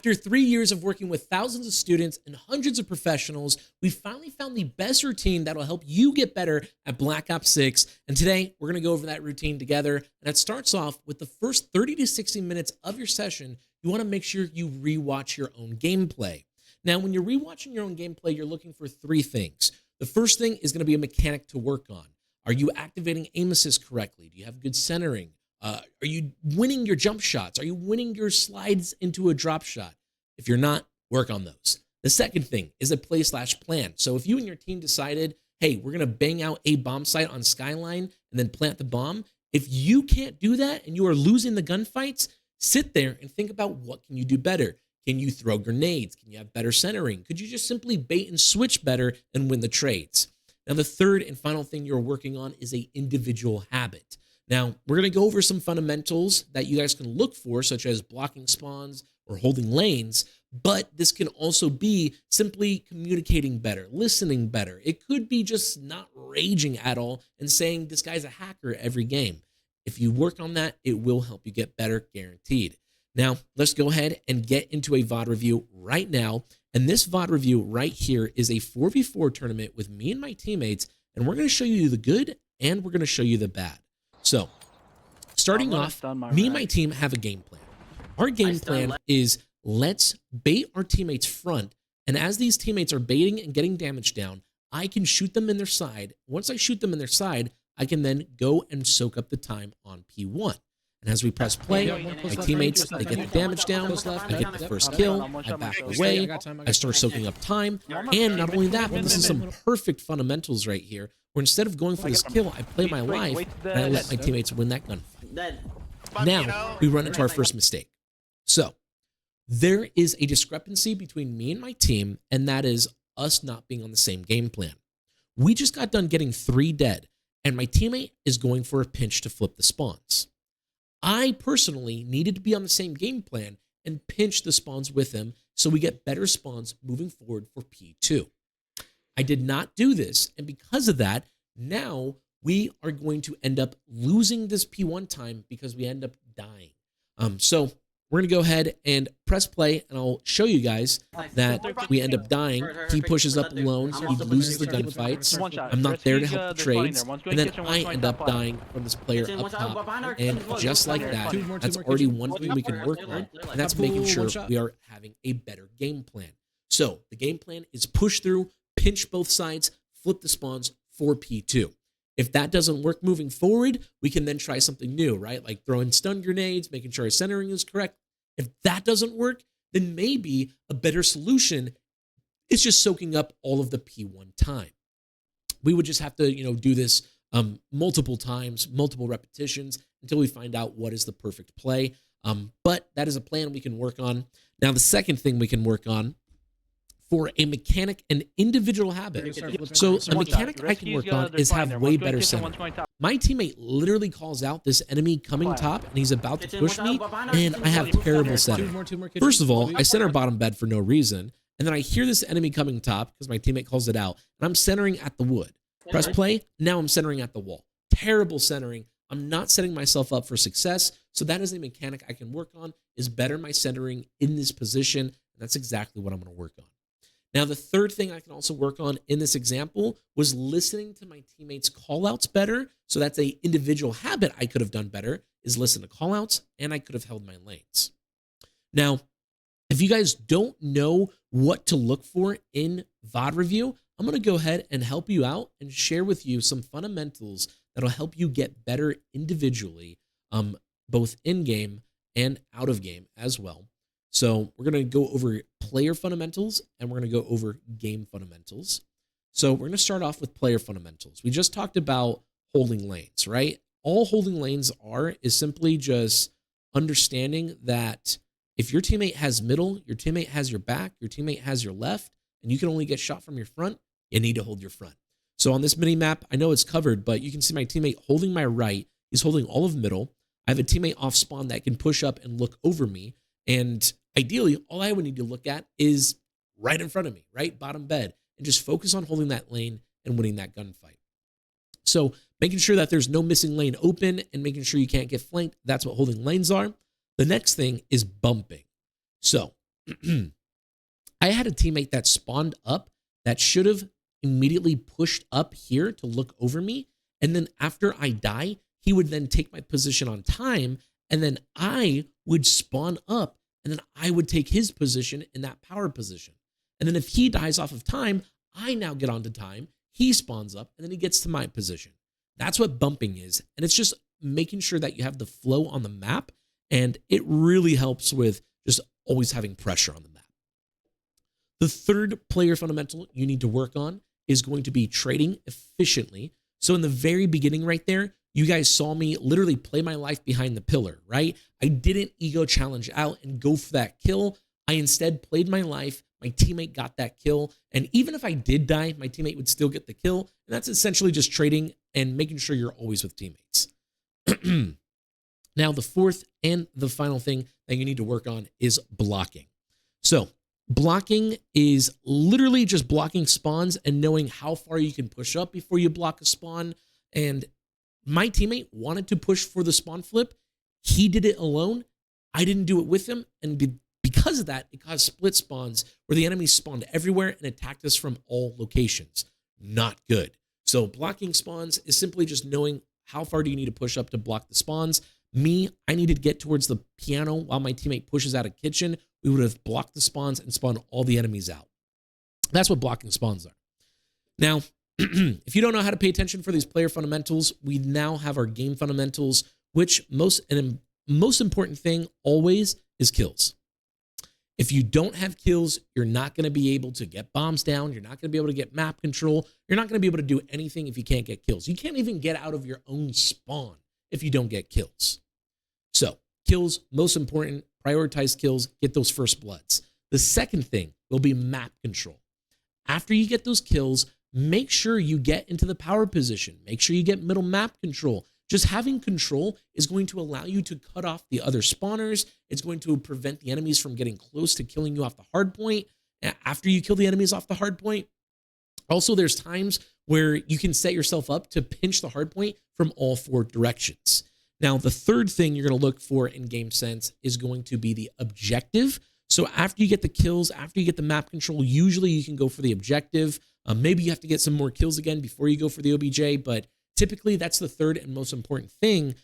After 3 years of working with thousands of students and hundreds of professionals, we finally found the best routine that'll help you get better at Black Ops 6. And today, we're gonna go over that routine together. And it starts off with the first 30 to 60 minutes of your session. You wanna make sure you rewatch your own gameplay. Now, when you're rewatching your own gameplay, you're looking for 3 things. The first thing is gonna be a mechanic to work on. Are you activating aim assist correctly? Do you have good centering? Are you winning your jump shots? Are you winning your slides into a drop shot? If you're not, work on those. The second thing is a play/plan. So if you and your team decided, hey, we're going to bang out a bomb site on Skyline and then plant the bomb, if you can't do that and you are losing the gunfights, sit there and think about what can you do better. Can you throw grenades? Can you have better centering? Could you just simply bait and switch better and win the trades? Now, the third and final thing you're working on is an individual habit. Now, we're going to go over some fundamentals that you guys can look for, such as blocking spawns or holding lanes, but this can also be simply communicating better, listening better. It could be just not raging at all and saying this guy's a hacker every game. If you work on that, it will help you get better, guaranteed. Now, let's go ahead and get into a VOD review right now. And this VOD review right here is a 4v4 tournament with me and my teammates, and we're going to show you the good and we're going to show you the bad. So, starting off, me and my team have a game plan. Our game plan is let's bait our teammates front, and as these teammates are baiting and getting damage down, I can shoot them in their side. Once I shoot them in their side, I can then go and soak up the time on P1. And as we press play, my teammates, they get the damage down, I get the first kill, I back away, I start soaking up time, and not only that, but this is some perfect fundamentals right here, where instead of going for this kill, I play my life, and I let my teammates win that gunfight. Now, we run into our first mistake. So, there is a discrepancy between me and my team, and that is us not being on the same game plan. We just got done getting 3 dead, and my teammate is going for a pinch to flip the spawns. I personally needed to be on the same game plan and pinch the spawns with him so we get better spawns moving forward for P2. I did not do this, and because of that, now we are going to end up losing this P1 time because we end up dying. So we're going to go ahead and press play, and I'll show you guys that we end up dying. He pushes up alone, he loses the gunfights. I'm not there to help the trades, and then I end up dying from this player up top. And just like that, that's already one thing we can work on, and that's making sure we are having a better game plan. So the game plan is push through, pinch both sides, flip the spawns for P2. If that doesn't work moving forward, we can then try something new, right? Like throwing stun grenades, making sure our centering is correct. If that doesn't work, then maybe a better solution is just soaking up all of the P1 time. We would just have to, do this multiple times, multiple repetitions until we find out what is the perfect play. But that is a plan we can work on. Now, the second thing we can work on for a mechanic, an individual habit. So a mechanic I can work on is have way better center. My teammate literally calls out this enemy coming top, and he's about to push me, and I have terrible center. First of all, I center bottom bed for no reason, and then I hear this enemy coming top because my teammate calls it out, and I'm centering at the wood. Press play, now I'm centering at the wall. Terrible centering. I'm not setting myself up for success, so that is a mechanic I can work on, is better my centering in this position, and that's exactly what I'm going to work on. Now, the third thing I can also work on in this example was listening to my teammates' callouts better. So that's an individual habit I could have done better, is listen to callouts, and I could have held my lanes. Now, if you guys don't know what to look for in VOD review, I'm going to go ahead and help you out and share with you some fundamentals that'll help you get better individually, both in-game and out of game as well. So we're going to go over player fundamentals, and we're going to go over game fundamentals. So we're going to start off with player fundamentals. We just talked about holding lanes, right? All holding lanes is simply just understanding that if your teammate has middle, your teammate has your back, your teammate has your left, and you can only get shot from your front, you need to hold your front. So on this mini map, I know it's covered, but you can see my teammate holding my right. He's holding all of middle. I have a teammate off spawn that can push up and look over me. And ideally, all I would need to look at is right in front of me, right bottom bed, and just focus on holding that lane and winning that gunfight. So making sure that there's no missing lane open and making sure you can't get flanked, that's what holding lanes are. The next thing is bumping. So I had a teammate that spawned up that should have immediately pushed up here to look over me. And then after I die, he would then take my position on time. And then I would spawn up and then I would take his position in that power position. And then if he dies off of time, I now get onto time. He spawns up and then he gets to my position. That's what bumping is. And it's just making sure that you have the flow on the map. And it really helps with just always having pressure on the map. The third player fundamental you need to work on is going to be trading efficiently. So in the very beginning right there, you guys saw me literally play my life behind the pillar, right? I didn't ego challenge out and go for that kill. I instead played my life. My teammate got that kill. And even if I did die, my teammate would still get the kill. And that's essentially just trading and making sure you're always with teammates. Now, the fourth and the final thing that you need to work on is blocking. So blocking is literally just blocking spawns and knowing how far you can push up before you block a spawn. And my teammate wanted to push for the spawn flip. He did it alone. I didn't do it with him. And because of that, it caused split spawns where the enemies spawned everywhere and attacked us from all locations. Not good. So blocking spawns is simply just knowing how far do you need to push up to block the spawns. Me, I needed to get towards the piano while my teammate pushes out a kitchen. We would have blocked the spawns and spawned all the enemies out. That's what blocking spawns are. Now, if you don't know how to pay attention for these player fundamentals, we now have our game fundamentals, which most important thing always is kills. If you don't have kills, you're not going to be able to get bombs down. You're not going to be able to get map control. You're not going to be able to do anything if you can't get kills. You can't even get out of your own spawn if you don't get kills. So kills, most important, prioritize kills, get those first bloods. The second thing will be map control. After you get those kills, make sure you get into the power position. Make sure you get middle map control. Just having control is going to allow you to cut off the other spawners. It's going to prevent the enemies from getting close to killing you off the hard point. After you kill the enemies off the hard point, also there's times where you can set yourself up to pinch the hard point from all four directions. Now, the third thing you're going to look for in game sense is going to be the objective. So after you get the kills, after you get the map control, usually you can go for the objective. Maybe you have to get some more kills again before you go for the OBJ, but typically that's the third and most important thing.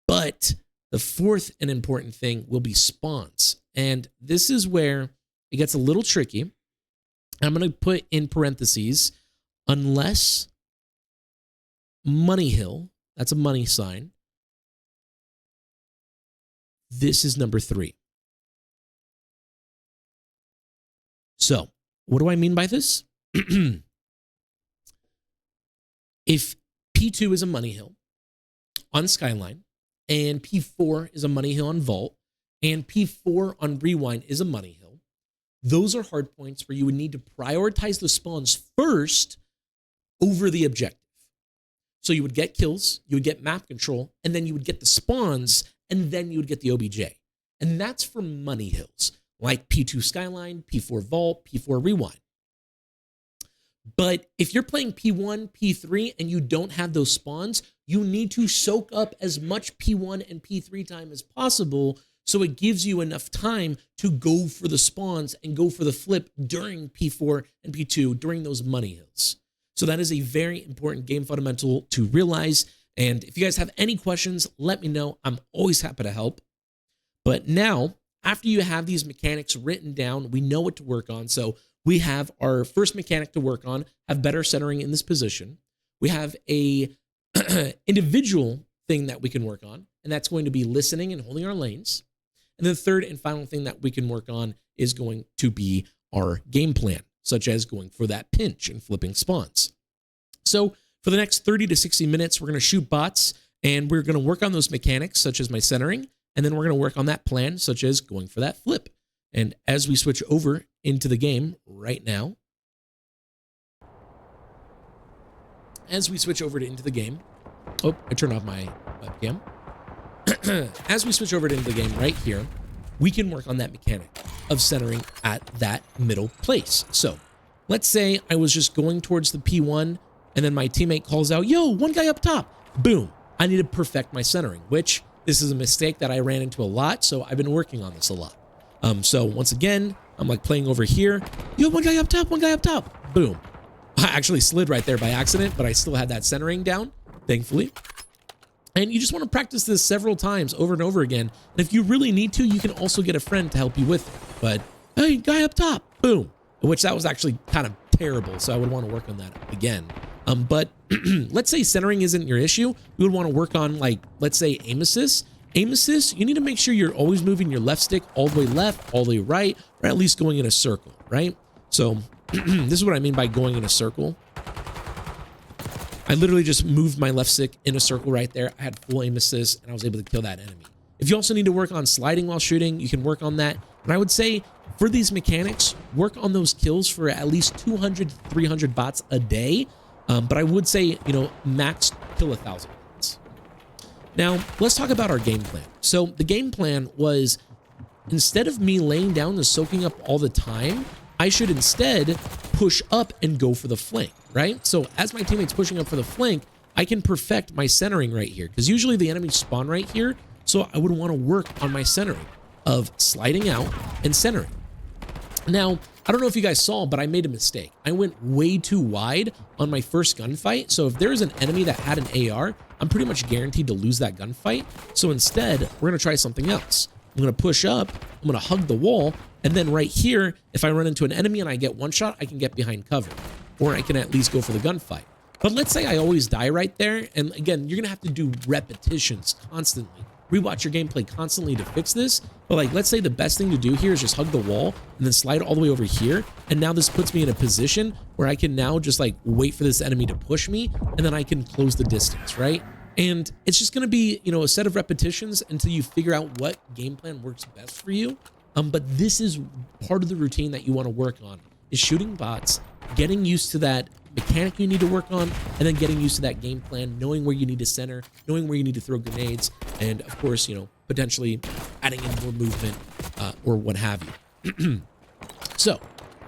But the fourth and important thing will be spawns. And this is where it gets a little tricky. I'm going to put in parentheses, unless Money Hill, that's a money sign. This is number 3. So what do I mean by this? If P2 is a money hill on Skyline, and P4 is a money hill on Vault, and P4 on Rewind is a money hill, those are hard points where you would need to prioritize the spawns first over the objective. So you would get kills, you would get map control, and then you would get the spawns, and then you would get the OBJ. And that's for money hills, like P2 Skyline, P4 Vault, P4 Rewind. But if you're playing P1, P3, and you don't have those spawns, you need to soak up as much P1 and P3 time as possible so it gives you enough time to go for the spawns and go for the flip during P4 and P2 during those money hills. So that is a very important game fundamental to realize. And if you guys have any questions, let me know. I'm always happy to help. But now, after you have these mechanics written down, we know what to work on. So we have our first mechanic to work on, have better centering in this position. We have a individual thing that we can work on, and that's going to be listening and holding our lanes. And the third and final thing that we can work on is going to be our game plan, such as going for that pinch and flipping spawns. So for the next 30 to 60 minutes, we're going to shoot bots, and we're going to work on those mechanics, such as my centering, and then we're going to work on that plan, such as going for that flip. And as we switch over into the game right now, oh, I turned off my webcam. As we switch over into the game right here, we can work on that mechanic of centering at that middle place. So let's say I was just going towards the P1 and then my teammate calls out, yo, one guy up top. Boom. I need to perfect my centering, which this is a mistake that I ran into a lot. So I've been working on this a lot. So once again, I'm like playing over here. Yo, one guy up top, one guy up top. Boom. I actually slid right there by accident, but I still had that centering down, thankfully. And you just want to practice this several times over and over again. And if you really need to, you can also get a friend to help you with it. But hey, guy up top, boom. Which that was actually kind of terrible. So I would want to work on that again. But let's say centering isn't your issue. You would want to work on, like, let's say aim assist. Aim assist, you need to make sure you're always moving your left stick all the way left, all the way right, or at least going in a circle, right? So this is what I mean by going in a circle. I literally just moved my left stick in a circle right there. I had full aim assist and I was able to kill that enemy. If you also need to work on sliding while shooting, you can work on that. And I would say for these mechanics, work on those kills for at least 200 to 300 bots a day. But I would say, you know, max kill 1,000 bots. Now, let's talk about our game plan. So the game plan was, instead of me laying down and soaking up all the time, I should instead push up and go for the flank, right? So as my teammate's pushing up for the flank, I can perfect my centering right here, because usually the enemies spawn right here. So I would want to work on my centering of sliding out and centering. Now, I don't know if you guys saw, but I made a mistake. I went way too wide on my first gunfight. So if there's an enemy that had an AR, I'm pretty much guaranteed to lose that gunfight. So instead, we're going to try something else. I'm going to push up, I'm going to hug the wall, and then right here, if I run into an enemy and I get one shot, I can get behind cover, or I can at least go for the gunfight. But let's say I always die right there, and again, you're going to have to do repetitions constantly. Rewatch your gameplay constantly to fix this, but like, let's say the best thing to do here is just hug the wall and then slide all the way over here, and now this puts me in a position where I can now just like wait for this enemy to push me, and then I can close the distance, right? And it's just going to be, you know, a set of repetitions until you figure out what game plan works best for you. But this is part of the routine that you want to work on, is shooting bots, getting used to that mechanic you need to work on, and then getting used to that game plan, knowing where you need to center, knowing where you need to throw grenades, and of course, you know, potentially adding in more movement or what have you. So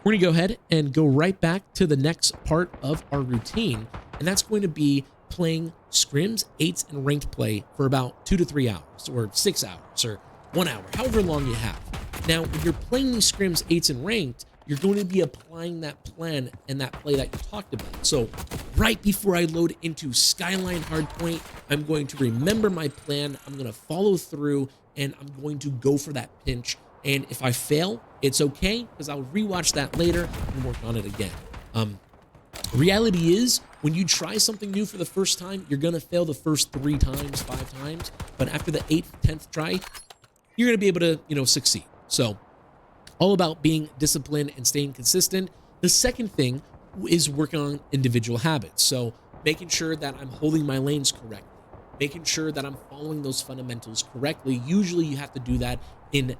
we're going to go ahead and go right back to the next part of our routine, and that's going to be playing scrims, 8s, and ranked play for about 2 to 3 hours, or 6 hours, or 1 hour, however long you have. Now, when you're playing these scrims, 8s, and ranked, you're going to be applying that plan and that play that you talked about. So right before I load into Skyline Hardpoint, I'm going to remember my plan, I'm going to follow through, and I'm going to go for that pinch. And if I fail, it's okay, because I'll rewatch that later and work on it again. Reality is, when you try something new for the first time, you're going to fail the first 3 times, 5 times, but after the 8th, 10th try, you're going to be able to, you know, succeed. So all about being disciplined and staying consistent. The second thing is working on individual habits. So making sure that I'm holding my lanes correctly, making sure that I'm following those fundamentals correctly. Usually you have to do that in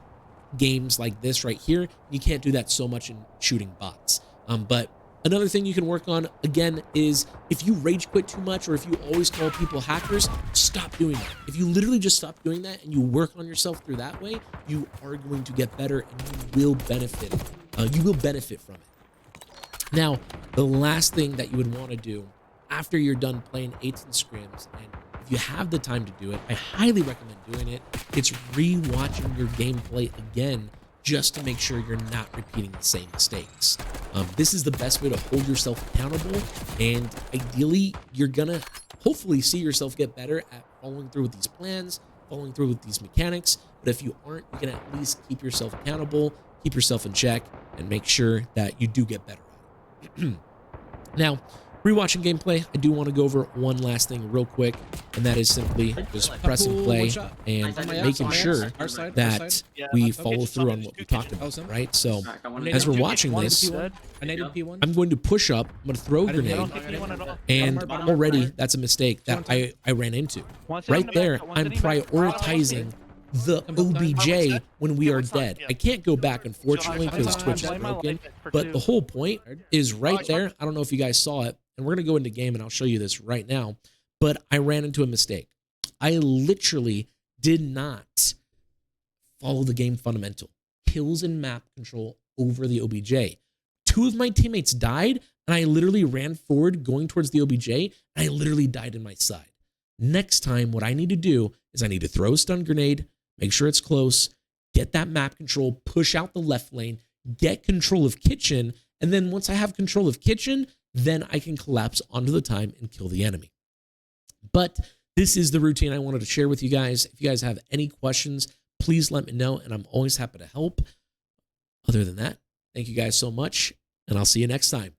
games like this right here. You can't do that so much in shooting bots. But another thing you can work on, again, is if you rage quit too much, or if you always call people hackers, stop doing that. If you literally just stop doing that and you work on yourself through that way, you are going to get better and you will benefit. You will benefit from it. Now, the last thing that you would want to do after you're done playing 8s and scrims, and if you have the time to do it, I highly recommend doing it. It's re-watching your gameplay again, just to make sure you're not repeating the same mistakes. This is the best way to hold yourself accountable, and ideally, you're gonna hopefully see yourself get better at following through with these plans, following through with these mechanics. But if you aren't, you can at least keep yourself accountable, keep yourself in check, and make sure that you do get better at it. Now, rewatching gameplay, I do want to go over one last thing real quick, and that is simply just pressing play and making sure that we follow through on what we talked about, right? So as we're watching this, I'm going to push up, I'm going to throw a grenade, and already that's a mistake that I ran into. Right there, I'm prioritizing the OBJ when we are dead. I can't go back, unfortunately, because Twitch is broken, but the whole point is right there. I don't know if you guys saw it, and we're going to go into game and I'll show you this right now, but I ran into a mistake. I literally did not follow the game fundamental. Kills and map control over the OBJ. 2 of my teammates died, and I literally ran forward going towards the OBJ, and I literally died in my side. Next time, what I need to do is I need to throw a stun grenade, make sure it's close, get that map control, push out the left lane, get control of kitchen, and then once I have control of kitchen, then I can collapse onto the time and kill the enemy. But this is the routine I wanted to share with you guys. If you guys have any questions, please let me know, and I'm always happy to help. Other than that, thank you guys so much, and I'll see you next time.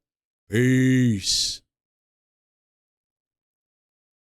Peace.